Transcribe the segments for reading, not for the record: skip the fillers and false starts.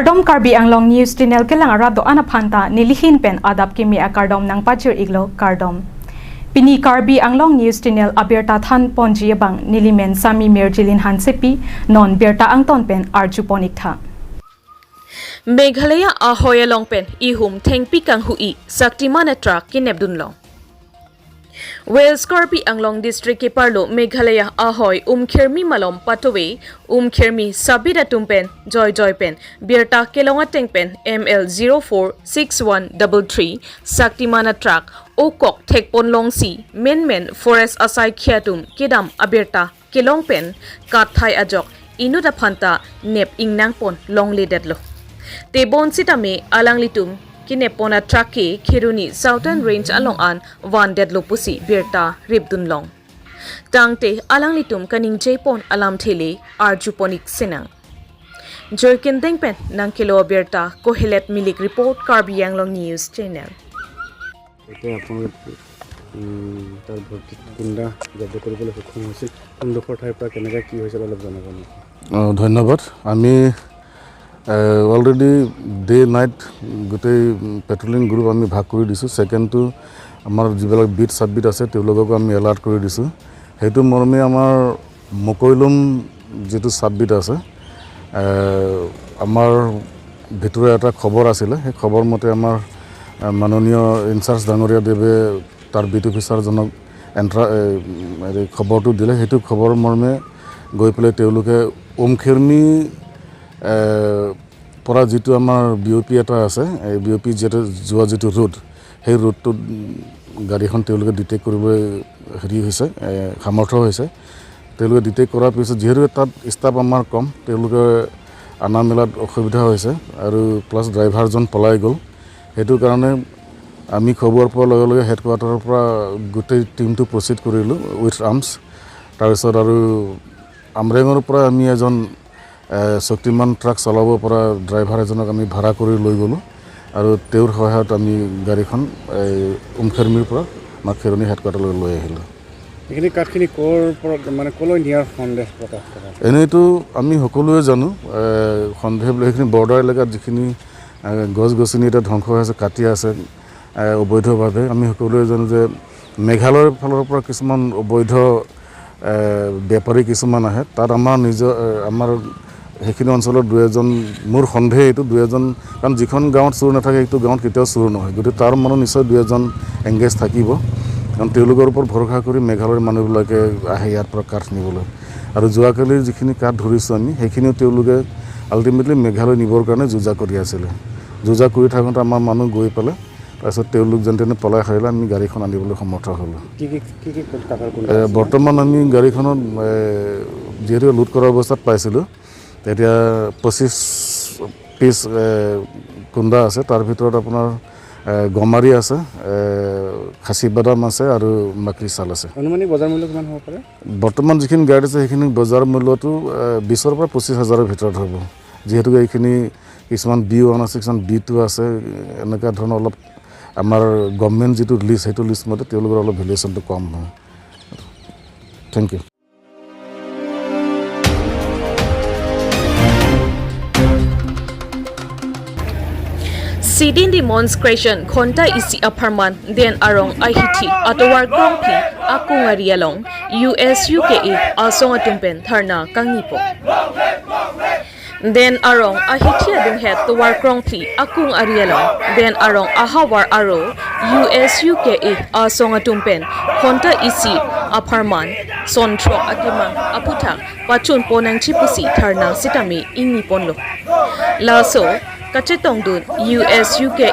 Kardom Karbi Anglong News Channel kelang arado anaphanta nilihin pen adap kimi akardom nang pachir iglo kardom. Pini Karbi Anglong News Channel abirta than ponji bang nilimen sami merjilin hansepi non birta angton pen arjuponik tha. Meghalaya Ahoi long pen ihum Thengpi kang hui saktimana truck Kenep dunlong. Wales Karbi Anglong District ke parlo Meghalaya Ahoi khermi malom patowe khermi sabida tumpen joy pen birta kelonga tengpen ML046133 saktimana truck okok thekpon longsi men forest asai khiatum kedam abirta kelong pen kathai ajok inuda phanta nep ingnangpon longle detlo te bon sitame alanglitum Kenepon a trake Kiruni Southern Range along an one dead lopusi birta ribdun long. Tangte alanglitum kaning Japon alam tele arjuponik sinang. Jerkin Kedengpon nang kilo birta kohelet milik report Karbi Anglong News Channel. ধন্যবাদ আমি already day night গোটেই patrolling group আমি ভাগ কৰি দিছোঁ সেকেন্ডটো আমাৰ যিবিলাক beet সাববিট আছে তেওঁলোকক আমি এলাৰ্ট কৰি দিছোঁ হেতু মৰ্মে আমাৰ মকৈলম যেটো সাববিট আছে আমাৰ ভিতৰে এটা খবৰ আছিল সেই খবৰ মতে আমাৰ মাননীয় ইনচাৰ্জ ডাঙৰীয়া দেৱে তাৰ বিট অফিচাৰজনক খবৰটো দিলে হেতু খবৰ মৰ্মে গৈ পেলাই তেওঁলোকে খেৰমি পৰা যেটো আমাৰ বিওপি এটা আছে এই বিওপি যেটো যোৱা যেটো ৰোড সেই ৰোডটো গাড়ীখন তেওঁলোকে ডিটেক্ট কৰিব হেৰি হৈছে সামৰ্থ হৈছে তেওঁলোকে ডিটেক্ট কৰাৰ পিছত যেহেতু তাত ষ্টাফ আমাৰ কম তেওঁলোকে আনা মেলাত অসুবিধা হৈছে আৰু প্লাছ ড্ৰাইভাৰজন পলাই গ'ল হেতু কাৰণে আমি খবৰ পোৱাৰ লগে লগে হেডকোৱাৰ্টাৰৰ পৰা গোটেই টিমটো প্ৰচিড কৰিলোঁ উইথ আৰ্মছ তাৰপিছত আৰু আমৰেঙৰ পৰা আমি এজন শক্তিমান ট্ৰাক চলাব পৰা ড্ৰাইভাৰ এজনক আমি ভাড়া কৰি লৈ গ'লো আৰু তেওঁৰ সহায়ত আমি গাড়ীখন খেৰমিৰ পৰা মাখেৰণি হেডকোৱাৰ্টাৰলৈ লৈ আহিলোঁ এইখিনি কাঠখিনি ক'ৰ পৰা মানে ক'লৈ নিয়াৰ সন্দেহ প্ৰকাশ কৰা এনেইতো আমি সকলোৱে জানো সন্দেহ এইখিনি বৰ্ডাৰ এলেকাত যিখিনি গছ গছনি এটা ধ্বংস হৈ আছে কাটি আছে অবৈধভাৱে আমি সকলোৱে জানো যে মেঘালয়ৰ ফালৰ পৰা কিছুমান অবৈধ বেপাৰী কিছুমান আহে তাত আমাৰ সেইখিনি অঞ্চলৰ দুজন মোৰ সন্দেহ এইটো দুজন কাৰণ যিখন গাঁৱত চুৰ নাথাকে এইটো গাঁৱত কেতিয়াও চুৰ নহয় গতিকে তাৰ মানুহ নিশ্চয় দুজন এংগেজ থাকিব কাৰণ তেওঁলোকৰ ওপৰত ভৰসা কৰি মেঘালয়ৰ মানুহবিলাকে আহে ইয়াৰ পৰা কাঠ নিবলৈ আৰু যোৱাকালিৰ যিখিনি কাঠ ধৰিছোঁ আমি সেইখিনিও তেওঁলোকে আল্টিমেটলি মেঘালয় নিবৰ কাৰণে যুঁজা কৰি আছিলে যুঁজা কৰি থাকোঁতে আমাৰ মানুহ গৈ পেলাই তাৰপিছত তেওঁলোক যেন তেনে পলাই খাৰিলে আমি গাড়ীখন আনিবলৈ সমৰ্থ হ'লোঁ বৰ্তমান আমি গাড়ীখনত যিহেতু লুট কৰা অৱস্থাত পাইছিলোঁ তেতিয়া 25 পিচ কুন্দা আছে তাৰ ভিতৰত আপোনাৰ গমাৰি আছে খাচী বাদাম আছে আৰু মাকৰি চাল আছে অনুমানিক বজাৰ মূল্য কিমান হ'ব পাৰে বৰ্তমান যিখিনি গাড়ী আছে সেইখিনি বজাৰ মূল্যটো 20 পৰা 25,000ৰ ভিতৰত হ'ব যিহেতু এইখিনি কিছুমান B1 আছে কিছুমান B2 আছে এনেকুৱা ধৰণৰ অলপ আমাৰ গভৰ্ণমেণ্ট যেটো লিষ্ট সেইটো লিষ্ট মতে তেওঁলোকৰ অলপ ভ্যালুয়েশনটো কম হয় thank you Sidin demonstration Ghonta isi Apharman den arong ahiti atowar grongpi akungarialong USUKE asong atumpen tharna kangipo den arong ahiti adung het towar grongpi akung arialong den arong ahawar aro USUKE asong atumpen Ghonta isi Apharman Sonthrok akimang aputhak pachun ponang chipusi tharna sitami ingi ponlo laso Kachesong dun USUKE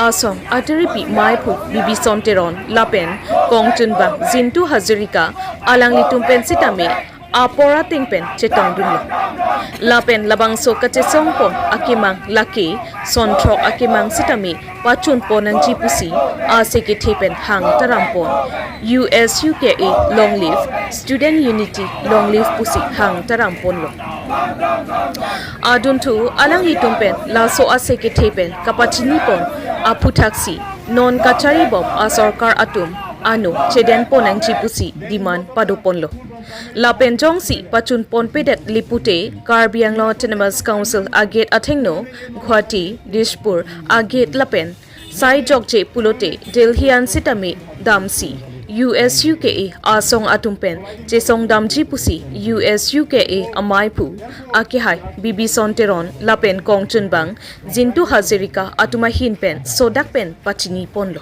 asong ataripi maipu bibi sonteron lapen kongchun bang zintu hazirika alangli tumpen sitame apora tingpen chetong dun lapen labangso Kachesong pon akimang laki Sonthrok akimang sitame pachun ponang jipusi aseke thepen hang tarampon USUKE long live student unity long live pusi hang tarampon lo aduntu alangi tumpen laso aseke thepen kapachini pon aputhaksi non kachari bob a sarkar atum anu Kedengpon ang chipusi diman paduponlo Lapen Jongsi Pachun Ponpedet Lipute Karbi Anglong Autonomous Council Agate Athengno Guwahati Dishpur Agate Lapen Sai Jokje Pulote Delhian Sitami Damsi USUKA Asong Atumpen Chesong Damji Pusi USUKA Amaipu Akihai Bibi Sonteron Lapen Kongchunbang Zintu Hazirika Atumahin Pen Sodak Pen Pachini Ponlo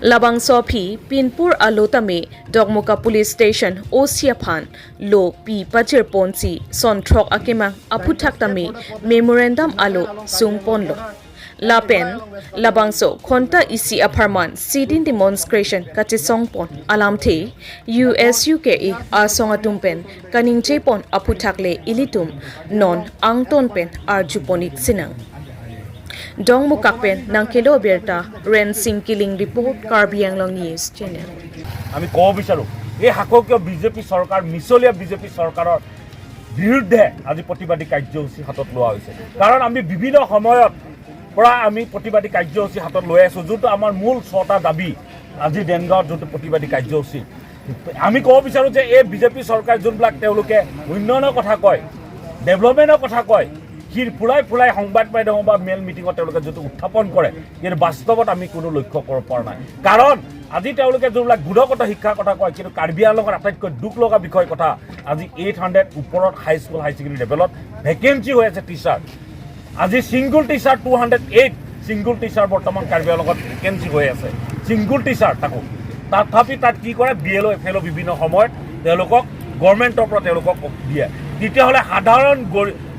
Labang Sopi Pinpur Alotame Dogmoka Police Station Osiaphan Lo Pi Pachir Ponsi Sonthrok Akema Aputaktame Memorandum Alo Sung Ponlo Lapen Labangso Ghonta isi Apharman Sidin Demonstration Kachesong Pon Alamte USUKA Asong Atumpen Kaningje Pon Aputakle Ilitum Non Angton Pen Arjuponik Sinang Dong Mukakpen Nangkelo Berta Ren Sing Killing Report Karbi Anglong News Channel আমি ক'ব বিচাৰোঁ এই শাসকীয় BJP চৰকাৰ মিছলীয়া BJP চৰকাৰৰ বিৰুদ্ধে আজি প্ৰতিবাদী কাৰ্যসূচী হাতত লোৱা হৈছে কাৰণ আমি বিভিন্ন সময়ত পৰা আমি প্ৰতিবাদী কাৰ্যসূচী হাতত লৈ আছোঁ যোনটো আমাৰ মূল 6টা দাবী আজি দেনগাঁৱত যোনটো প্ৰতিবাদী কাৰ্যসূচী আমি ক'ব বিচাৰোঁ যে এই বিজেপি চৰকাৰ যোনবিলাক তেওঁলোকে উন্নয়নৰ কথা কয় ডেভেলপমেণ্টৰ কথা কয় হিৰ ফুলাই সংবাদ মাধ্যম বা মেল মিটিঙত তেওঁলোকে যোনটো উত্থাপন কৰে ইয়াৰ বাস্তৱত আমি কোনো লক্ষ্য কৰিব পৰা নাই কাৰণ আজি তেওঁলোকে যোনবিলাক গুণগত শিক্ষাৰ কথা কয় কিন্তু কাৰ্বি আংলঙৰ আটাইতকৈ দুখ লগা বিষয় কথা আজি 800 ওপৰত হাই স্কুল হাই ছেকেণ্ডেৰী লেভেলত ভেকেঞ্চি হৈ আছে টিচাৰ আজি সিঙ্গল টিচাৰ 208 সিঙ্গল টিচাৰ বৰ্তমান কাৰ্বি আংলঙত ভেকেঞ্চি হৈ আছে সিঙ্গল টিচাৰ তাকো তথাপি তাত কি কৰে বিএলও এফএলও বিভিন্ন সময়ত তেওঁলোকক গভৰ্ণমেণ্টৰ পৰা তেওঁলোকক দিয়ে তেতিয়াহ'লে সাধাৰণ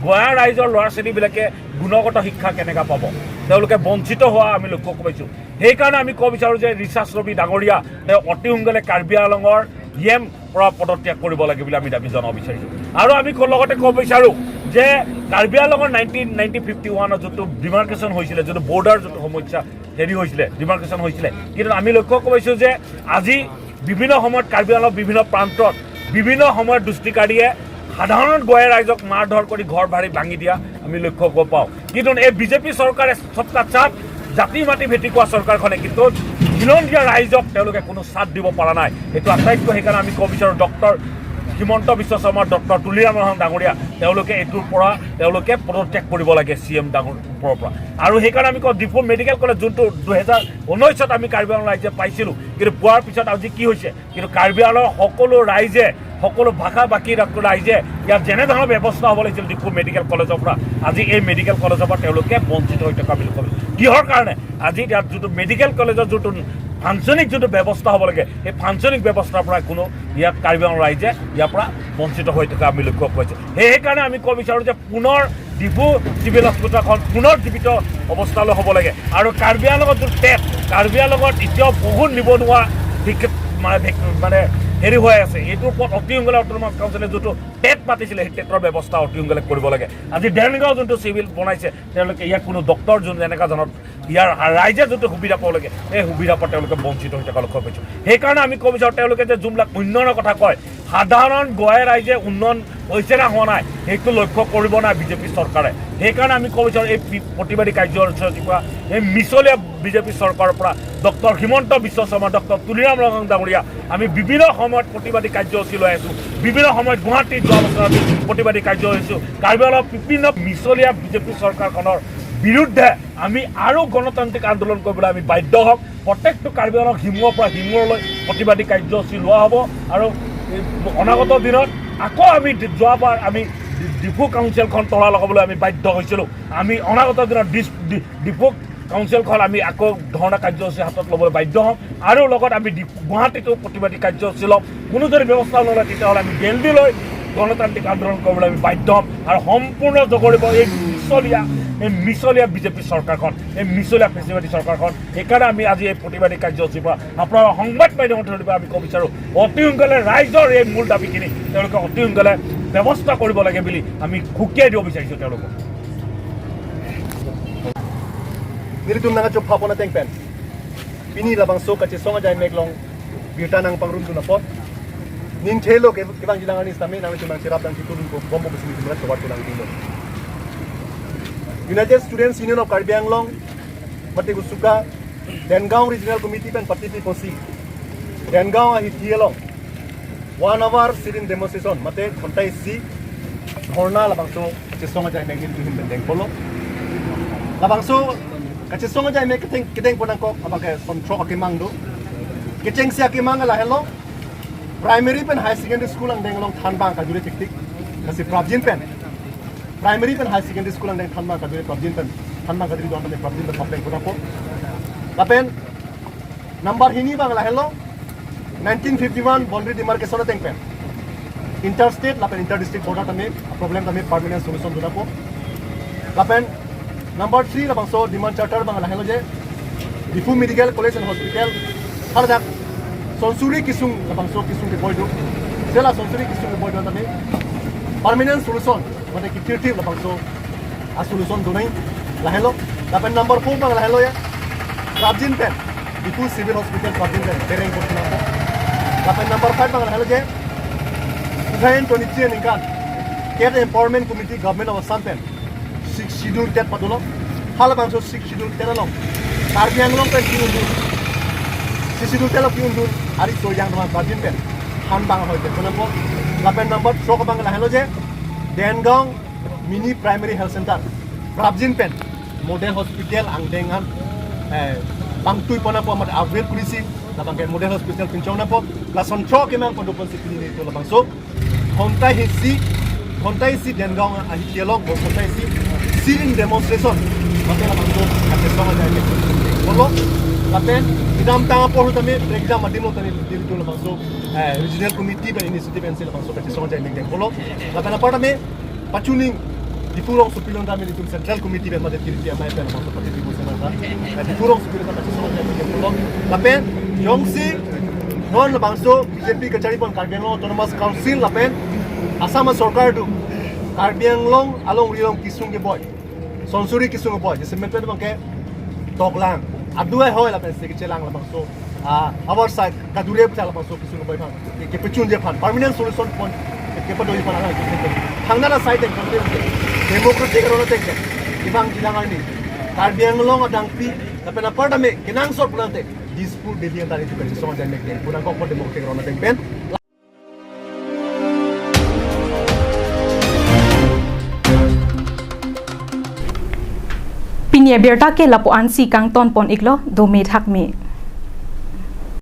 গয়া ৰাইজৰ ল'ৰা ছোৱালীবিলাকে গুণগত শিক্ষা কেনেকৈ পাব তেওঁলোকে বঞ্চিত হোৱা আমি লক্ষ্য কৰিছোঁ সেইকাৰণে আমি ক'ব বিচাৰোঁ যে ৰিচাৰ্চ ৰবি ডাঙৰীয়া তেওঁ অতি সোনকালে কাৰ্বি আংলঙৰ ইএম পৰা পদত্যাগ কৰিব লাগে বুলি আমি দাবী জনাব বিচাৰিছোঁ আৰু আমি লগতে ক'ব বিচাৰোঁ যে কাৰ্বি আংলঙৰ 1951 যোনটো ডিমাৰ্কেশ্যন হৈছিলে যোনটো বৰ্ডাৰ যোনটো সমস্যা হেৰি হৈছিলে ডিমাৰ্কেশ্যন হৈছিলে কিন্তু আমি লক্ষ্য কৰিছোঁ যে আজি বিভিন্ন সময়ত কাৰ্বি আংলঙৰ বিভিন্ন প্ৰান্তত বিভিন্ন সময়ত দুষ্টিকাৰীয়ে সাধাৰণ গয়া ৰাইজক মাৰধৰ কৰি ঘৰ ভাড়ি ভাঙি দিয়া আমি লক্ষ্য কৰিব পাওঁ কিন্তু এই বিজেপি চৰকাৰে সবকা চাপ জাতি মাটি ভেটি কোৱা চৰকাৰখনে কিন্তু খিলঞ্জীয়া ৰাইজক তেওঁলোকে কোনো চাথ দিব পৰা নাই এইটো আটাইতকৈ সেইকাৰণে আমি ক'ব বিচাৰোঁ ডক্টৰ হিমন্ত বিশ্ব শৰ্মা ডক্টৰ তুলিৰাম ডাঙৰীয়া তেওঁলোকে এইটোৰ পৰা তেওঁলোকে পদত্যাগ কৰিব লাগে চিএম ডাঙৰ ওপৰৰ পৰা আৰু সেইকাৰণে আমি কওঁ ডিফু মেডিকেল কলেজ যোনটো 2019ত আমি কাৰ্বি আংলং ৰাইজে পাইছিলোঁ কিন্তু পোৱাৰ পিছত আজি কি হৈছে কিন্তু কাৰ্বি আংলঙৰ সকলো ৰাইজে সকলো ভাষা বাকী ৰাইজে ইয়াত যেনেধৰণৰ ব্যৱস্থা হ'ব লাগিছিল ডিফু মেডিকেল কলেজৰ পৰা আজি এই মেডিকেল কলেজৰ পৰা তেওঁলোকে বঞ্চিত হৈ থকা বুলি ক'ব কিহৰ কাৰণে আজি ইয়াত যোনটো মেডিকেল কলেজৰ যোনটো ফাংচনিক যোনটো ব্যৱস্থা হ'ব লাগে সেই ফাংচনিক ব্যৱস্থাৰ পৰা কোনো ইয়াত কাৰ্বি আংলং ৰাইজে ইয়াৰ পৰা বঞ্চিত হৈ থকা আমি লক্ষ্য কৰিছোঁ সেইকাৰণে আমি ক'ব বিচাৰোঁ যে পুনৰ ডিফু চিভিল হস্পিটেলখন পুনৰ জীৱিত অৱস্থালৈ হ'ব লাগে আৰু কাৰ্বি আংলঙত যোনটো টেট কাৰ্বি আংলঙত এতিয়াও বহুত নিবনুৱা মানে হেৰি হৈ আছে এইটোৰ ওপৰত অতি সোনকালে অট'নমাছ কাউন্সিলে যোনটো টেট পাতিছিলে সেই টেটৰ ব্যৱস্থা অতি সোনকালে কৰিব লাগে আজি দেনগাঁও যোনটো চিভিল বনাইছে তেওঁলোকে ইয়াত কোনো ডক্টৰ যোন যেনেকুৱা জনত ইয়াৰ ৰাইজে যোনটো সুবিধা পাব লাগে এই সুবিধাৰ পৰা তেওঁলোকে বঞ্চিত হৈ থকা লক্ষ্য কৰিছোঁ সেইকাৰণে আমি ক'ব বিচাৰোঁ তেওঁলোকে যে যোনবিলাক উন্নয়নৰ কথা কয় সাধাৰণ গয়া ৰাইজে উন্নয়ন হৈছে না হোৱা নাই সেইটো লক্ষ্য কৰিব নাই বিজেপি চৰকাৰে সেইকাৰণে আমি ক'ব বিচাৰোঁ এই প্ৰতিবাদী কাৰ্যসূচীৰ পৰা এই মিছলীয়া বিজেপি চৰকাৰৰ পৰা ডক্টৰ হিমন্ত বিশ্ব শৰ্মা ডক্টৰ তুলিৰাম ডাঙৰীয়া আমি বিভিন্ন সময়ত প্ৰতিবাদী কাৰ্যসূচী লৈ আছোঁ বিভিন্ন সময়ত গুৱাহাটীত যোৱা বছৰ আমি প্ৰতিবাদী কাৰ্যসূচী কাৰ্বি আংলঙৰ বিভিন্ন মিছলীয়া বিজেপি চৰকাৰখনৰ বিৰুদ্ধে আমি আৰু গণতান্ত্ৰিক আন্দোলন কৰিবলৈ আমি বাধ্য হ'ম প্ৰত্যেকটো কাৰ্বি আংলং হিমুৰৰ পৰা হিমুৰলৈ প্ৰতিবাদী কাৰ্যসূচী লোৱা হ'ব আৰু অনাগত দিনত আকৌ আমি যোৱাবাৰ আমি ডিফু কাউন্সিলখন তলা লগাবলৈ আমি বাধ্য হৈছিলোঁ আমি অনাগত দিনত ডিফু কাউন্সিলখন আমি আকৌ ধৰ্ণা কাৰ্যসূচী হাতত ল'বলৈ বাধ্য হ'ম আৰু লগত আমি গুৱাহাটীতো প্ৰতিবাদী কাৰ্যসূচী ল'ম কোনো যদি ব্যৱস্থা নলয় তেতিয়াহ'লে আমি দিল্লীলৈ গণতান্ত্ৰিক আন্দোলন কৰিবলৈ আমি বাধ্য হ'ম আৰু সম্পূৰ্ণ জগৰিব এই মিছলীয়া বিজেপি চৰকাৰখন এই মিছলীয়া ফেচিবাদী চৰকাৰখন সেইকাৰণে আমি আজি এই প্ৰতিবাদী কাৰ্যসূচীৰ পৰা আপোনাৰ সংবাদ মাধ্যমৰ থ্ৰুৰে আমি ক'ব বিচাৰোঁ অতি সোনকালে ৰাইজৰ এই মূল দাবীখিনি তেওঁলোকে অতি সোনকালে ব্যৱস্থা কৰিব লাগে বুলি আমি সুকীয়াই দিব বিচাৰিছোঁ তেওঁলোকক Niritum nanga chop hapon na Thengpen. Pini labang so Kachesong ajay Meglong birta nang pangrum tu na pot. Nin chelo ke kibang jilangan ni stami nang chumang sirap dang titulun ko bombo kusini tumrat kawat tulang dino. United Students Union of Karbi Anglong, Mati Usuka, Dengaung Regional Committee pen parti posi. Dengaung ahit hielong. 1 hour sitting demonstration mate Ghonta isi dhorna labangso Kachesong ajai megin tuhin bendeng polo labangso Kachesong ajai meg Kedengpon ko abake Sonthrok akimang do Kecheng sia akimang la hello primary pen high secondary school ang denglong thanbang ka dure tik kasi prabjin pen primary pen high secondary school ang deng thanbang ka dure prabjin pen thanbang ka dure don pen prabjin pen pabeng ko ko lapen number hini bang la hello 1951 boundary demarcation Thengpi interstate lapen interdistrict border tame problem tame permanent solution duna po lapen number 3 labang so demand charter bang la hello je Difu Medical College and Hospital hardak Sonsuri kisung labang so kisung ke boydo sela Sonsuri kisung ke boydo tame permanent solution mate kitirti labang so a solution dunai la hello lapen number 4 bang la hello ya Prabjin pen Difu Civil Hospital Prabjin pen Kedengpon po lapen number 5 bang la hello je 2023 ningkan Cat Empowerment Committee Government of Assam pen 6 schedule tet padulo hala bang so 6 schedule tet along Karbiang long pen kiundu 6 schedule tet kiundu ari so yang teman Prabjin pen han bang hoy tet kono po lapen number 3 bang la hello je Dengong Mini Primary Health Center Prabjin pen model hospital ang dengan bangtui pona po amad upgrade kurisi labang ke model hospital pinchong na po la Sonthrok emang pondopon sipini ito labang so Ghonta isi Dengong ahikielong Ghonta isi sitting demonstration mate labang so Kachesong ajai meg polo lapen idam tanga por tame breakdown madimo tani dito labang so regional committee ben initiative en labang so Kachesong ajai meg polo lapen apart tame pachuning Difurong supilong dami dito central committee ben mate kirti amay pen labang so pati dibu senata difurong supilong Kachesong ajai meg polo lapen yongsi non labang so BJP Kacharipon Karbiang Autonomous Council lapen Asam Sarkar du Karbiang long along rilong kisung ke boy Sonsuri kisung ke boy jesemen pen bang ke toklang aduai hoy lapen sekechelang labang so our side kadure pcha labang so kisung ke boy bang ke pechun je phan permanent solution pon ke padoi phan ala thangna side en konde democratic rona tengke ibang jilangar ni Karbiang long adangpi lapen apart me kinang sor punante dispute devian tadi tu Kachesong ajai meg punang ko democratic rona tengpen Pinia berta ke lapuan si kang ton pon iklo do me thak me